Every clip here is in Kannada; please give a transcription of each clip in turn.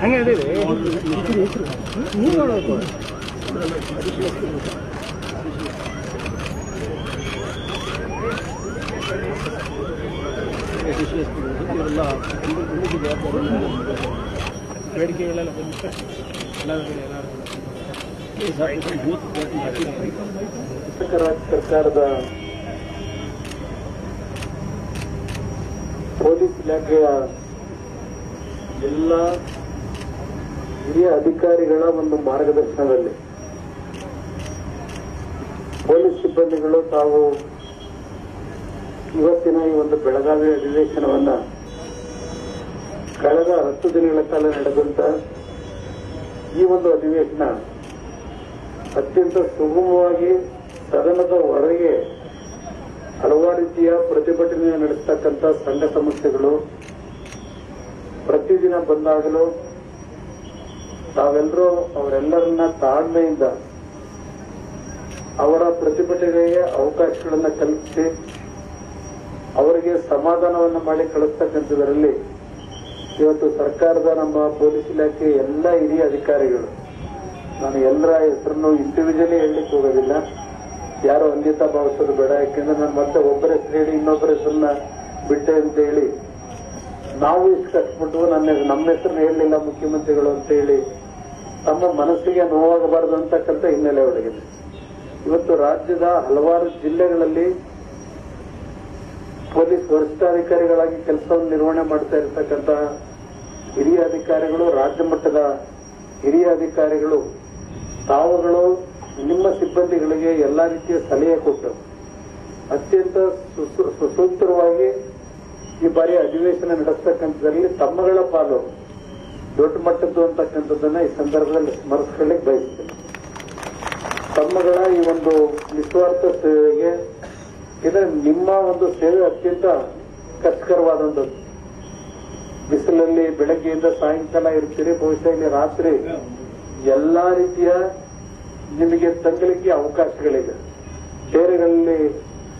ಹಂಗೆ ಇದೆ ನೀವು ನೋಡಬೇಕು. ಬೇಡಿಕೆಗಳೆಲ್ಲ ಸರ್ಕಾರದ ಪೊಲೀಸ್ ಇಲಾಖೆಯ ಎಲ್ಲ ಹಿರಿಯ ಅಧಿಕಾರಿಗಳ ಒಂದು ಮಾರ್ಗದರ್ಶನದಲ್ಲಿ ಪೊಲೀಸ್ ಸಿಬ್ಬಂದಿಗಳು ತಾವು ಇವತ್ತಿನ ಈ ಒಂದು ಬೆಳಗಾವಿ ಅಧಿವೇಶನವನ್ನ ಕಳೆದ 10 ದಿನಗಳ ಕಾಲ ನಡೆದಂತ ಈ ಒಂದು ಅಧಿವೇಶನ ಅತ್ಯಂತ ಸುಗಮವಾಗಿ ಸದನದ ಹೊರಗೆ ಹಲವಾರು ರೀತಿಯ ಪ್ರತಿಭಟನೆ ನಡೆಸತಕ್ಕಂಥ ಸಂಘ ಸಂಸ್ಥೆಗಳು ಪ್ರತಿದಿನ ಬಂದಾಗಲೂ ತಾವೆಲ್ಲರೂ ಅವರೆಲ್ಲರನ್ನ ತಾಳ್ಮೆಯಿಂದ ಅವರ ಪ್ರತಿಭಟನೆಗೆ ಅವಕಾಶಗಳನ್ನು ಕಲ್ಪಿಸಿ ಅವರಿಗೆ ಸಮಾಧಾನವನ್ನು ಮಾಡಿ ಕಳಿಸ್ತಕ್ಕಂಥದ್ರಲ್ಲಿ ಇವತ್ತು ಸರ್ಕಾರದ ನಮ್ಮ ಪೊಲೀಸ್ ಇಲಾಖೆ ಎಲ್ಲ ಹಿರಿಯ ಅಧಿಕಾರಿಗಳು, ನಾನು ಎಲ್ಲರ ಹೆಸರನ್ನು ಇಂಡಿವಿಜುವಲಿ ಹೇಳಲಿಕ್ಕೆ ಹೋಗೋದಿಲ್ಲ, ಯಾರು ಅನ್ಯತಾ ಭಾವಿಸೋದು ಬೇಡ. ಯಾಕೆಂದ್ರೆ ನಾನು ಮತ್ತೆ ಒಬ್ಬರ ಹೆಸರು ಹೇಳಿ ಇನ್ನೊಬ್ಬರ ಹೆಸರನ್ನ ಬಿಟ್ಟೆ ಅಂತ ಹೇಳಿ ನಾವು ಇಷ್ಟು ಕಷ್ಟಪಟ್ಟು ನಮ್ಮ ಹೆಸರನ್ನ ಹೇಳಲಿಲ್ಲ ಮುಖ್ಯಮಂತ್ರಿಗಳು ಅಂತ ಹೇಳಿ ತಮ್ಮ ಮನಸ್ಸಿಗೆ ನೋವಾಗಬಾರದು ಅಂತಕ್ಕಂಥ ಹಿನ್ನೆಲೆ ಒಳಗಿದೆ. ಇವತ್ತು ರಾಜ್ಯದ ಹಲವಾರು ಜಿಲ್ಲೆಗಳಲ್ಲಿ ಪೊಲೀಸ್ ವರಿಷ್ಠಾಧಿಕಾರಿಗಳಾಗಿ ಕೆಲಸವನ್ನು ನಿರ್ವಹಣೆ ಮಾಡ್ತಾ ಇರತಕ್ಕಂಥ ಹಿರಿಯ ಅಧಿಕಾರಿಗಳು, ರಾಜ್ಯ ಮಟ್ಟದ ಹಿರಿಯ ಅಧಿಕಾರಿಗಳು ತಾವುಗಳು ನಿಮ್ಮ ಸಿಬ್ಬಂದಿಗಳಿಗೆ ಎಲ್ಲಾ ರೀತಿಯ ಸಲಹೆ ಕೊಟ್ಟು ಅತ್ಯಂತ ಸುಸೂತ್ರವಾಗಿ ಈ ಬಾರಿ ಅಧಿವೇಶನ ನಡೆಸತಕ್ಕಂಥದ್ರಲ್ಲಿ ತಮ್ಮಗಳ ಪಾಲು ದೊಡ್ಡ ಮಟ್ಟದ್ದು ಅಂತಕ್ಕಂಥದ್ದನ್ನ ಈ ಸಂದರ್ಭದಲ್ಲಿ ಸ್ಮರಿಸಿಕೊಳ್ಳಿಕ್ಕೆ ಬಯಸ್ತೇನೆ. ತಮ್ಮಗಳ ಈ ಒಂದು ನಿಸ್ವಾರ್ಥ ಸೇವೆಗೆ ಇದರ ನಿಮ್ಮ ಒಂದು ಸೇವೆ ಅತ್ಯಂತ ಕಷ್ಟಕರವಾದಂಥದ್ದು. ಬಿಸಿಲಲ್ಲಿ ಬೆಳಗ್ಗೆಯಿಂದ ಸಾಯಂಕಾಲ ಇರ್ತೀರಿ, ಬಹುಶಃ ಇಲ್ಲಿ ರಾತ್ರಿ ಎಲ್ಲಾ ರೀತಿಯ ನಿಮಗೆ ತಂಗಲಿಕ್ಕೆ ಅವಕಾಶಗಳಿದೆ. ಡೇರೆಗಳಲ್ಲಿ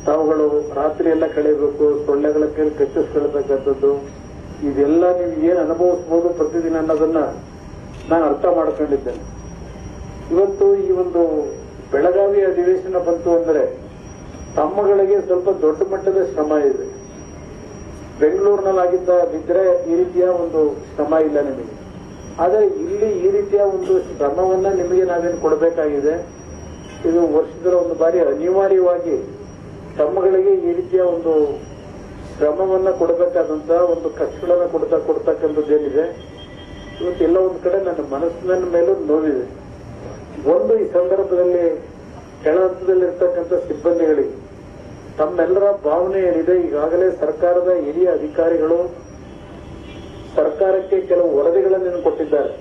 ತಾವುಗಳು ರಾತ್ರಿ ಎಲ್ಲ ಕಳೆಯಬೇಕು, ಸೊಳ್ಳೆಗಳ ಕೈಲಿ ಕಚ್ಚಿಸ್ಕೊಳ್ತಕ್ಕಂಥದ್ದು, ಇದೆಲ್ಲ ನೀವು ಏನು ಅನುಭವಿಸಬಹುದು ಪ್ರತಿದಿನ ಅನ್ನೋದನ್ನ ನಾನು ಅರ್ಥ ಮಾಡ್ಕೊಂಡಿದ್ದೇನೆ. ಇವತ್ತು ಈ ಒಂದು ಬೆಳಗಾವಿ ಅಧಿವೇಶನ ಬಂತು ಅಂದ್ರೆ ತಮ್ಮಗಳಿಗೆ ಸ್ವಲ್ಪ ದೊಡ್ಡ ಮಟ್ಟದ ಶ್ರಮ ಇದೆ. ಬೆಂಗಳೂರಿನಲ್ಲಾಗಿದ್ದರೆ ಈ ರೀತಿಯ ಒಂದು ಶ್ರಮ ಇಲ್ಲ ನಿಮಗೆ. ಆದರೆ ಇಲ್ಲಿ ಈ ರೀತಿಯ ಒಂದು ಶ್ರಮವನ್ನ ನಿಮಗೆ ನಾವೇನು ಕೊಡಬೇಕಾಗಿದೆ. ಇದು ವರ್ಷದ ಒಂದು ಬಾರಿ ಅನಿವಾರ್ಯವಾಗಿ ತಮ್ಮಗಳಿಗೆ ಈ ರೀತಿಯ ಒಂದು ಶ್ರಮವನ್ನ ಕೊಡಬೇಕಾದಂತಹ ಒಂದು ಕಷ್ಟಗಳನ್ನ ಕೊಡ್ತಕ್ಕಂಥದ್ದೇನಿದೆ ಇವತ್ತೆಲ್ಲ ಒಂದು ಕಡೆ ನನ್ನ ಮನಸ್ಸಿನ ಮೇಲೂ ನೋವಿದೆ. ಒಂದು ಈ ಸಂದರ್ಭದಲ್ಲಿ ಕೆಳ ಹಂತದಲ್ಲಿರ್ತಕ್ಕಂಥ ಸಿಬ್ಬಂದಿಗಳಿಗೆ ತಮ್ಮೆಲ್ಲರ ಭಾವನೆ ಏನಿದೆ, ಈಗಾಗಲೇ ಸರ್ಕಾರದ ಹಿರಿಯ ಅಧಿಕಾರಿಗಳು ಸರ್ಕಾರಕ್ಕೆ ಕೆಲವು ವರದಿಗಳನ್ನು ಕೊಟ್ಟಿದ್ದಾರೆ.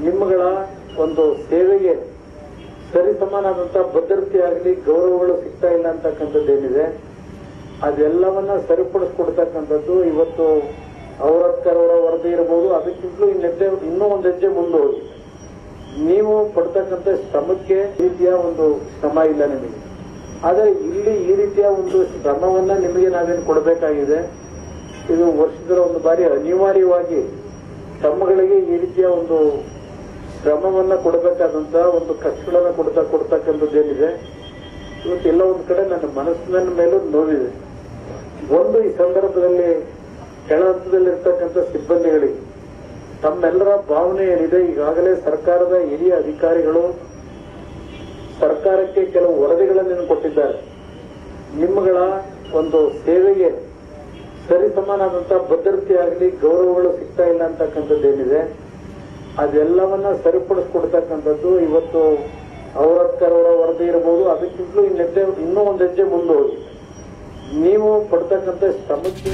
ನಿಮ್ಮಗಳ ಒಂದು ಸೇವೆಗೆ ಸರಿಸಮಾನಾದಂತಹ ಭದ್ರತೆ ಆಗಲಿ ಗೌರವಗಳು ಸಿಗ್ತಾ ಇಲ್ಲ ಅಂತಕ್ಕಂಥದ್ದೇನಿದೆ ಅದೆಲ್ಲವನ್ನ ಸರಿಪಡಿಸ್ಕೊಡ್ತಕ್ಕಂಥದ್ದು ಇವತ್ತು ಅವರ ವರದಿ ಇರಬಹುದು. ಅದಕ್ಕಿಂತಲೂ ಇನ್ನೂ ಒಂದು ಹೆಜ್ಜೆ ಮುಂದೆ ಹೋಗಿ ನೀವು ಪಡ್ತಕ್ಕಂಥ ಶ್ರಮಕ್ಕೆ ರೀತಿಯ ಒಂದು ಶ್ರಮ ಇಲ್ಲ ನಿಮಗೆ. ಆದರೆ ಇಲ್ಲಿ ಈ ರೀತಿಯ ಒಂದು ಶ್ರಮವನ್ನ ನಿಮಗೆ ನಾವೇನು ಕೊಡಬೇಕಾಗಿದೆ. ಇದು ವರ್ಷದ ಒಂದು ಬಾರಿ ಅನಿವಾರ್ಯವಾಗಿ ತಮ್ಮಗಳಿಗೆ ಈ ರೀತಿಯ ಒಂದು ಶ್ರಮವನ್ನ ಕೊಡಬೇಕಾದಂತಹ ಒಂದು ಕಷ್ಟಗಳನ್ನ ಕೊಡ್ತಕ್ಕಂಥದ್ದೇನಿದೆ ಇವತ್ತೆಲ್ಲ ಒಂದು ಕಡೆ ನನ್ನ ಮನಸ್ಸಿನ ಮೇಲೂ ನೋವಿದೆ. ಒಂದು ಈ ಸಂದರ್ಭದಲ್ಲಿ ಕೆಳ ಹಂತದಲ್ಲಿರ್ತಕ್ಕಂಥ ಸಿಬ್ಬಂದಿಗಳಿಗೆ ತಮ್ಮೆಲ್ಲರ ಭಾವನೆ ಏನಿದೆ, ಈಗಾಗಲೇ ಸರ್ಕಾರದ ಹಿರಿಯ ಅಧಿಕಾರಿಗಳು ಸರ್ಕಾರಕ್ಕೆ ಕೆಲವು ವರದಿಗಳನ್ನು ಕೊಟ್ಟಿದ್ದಾರೆ. ನಿಮ್ಮಗಳ ಒಂದು ಸೇವೆಗೆ ಸರಿಸಮಾನಾದಂತಹ ಭದ್ರತೆ ಆಗಲಿ ಗೌರವಗಳು ಸಿಗ್ತಾ ಇಲ್ಲ ಅಂತಕ್ಕಂಥದ್ದೇನಿದೆ ಅದೆಲ್ಲವನ್ನ ಸರಿಪಡಿಸ್ಕೊಡ್ತಕ್ಕಂಥದ್ದು ಇವತ್ತು ಅವರ ವರದಿ ಇರಬಹುದು. ಅದಕ್ಕಿಂತಲೂ ಇನ್ನೂ ಒಂದು ಹೆಜ್ಜೆ ಮುಂದೆ ಹೋಗಿ ನೀವು ಪಡ್ತಕ್ಕಂಥ ಶ್ರಮಕ್ಕೆ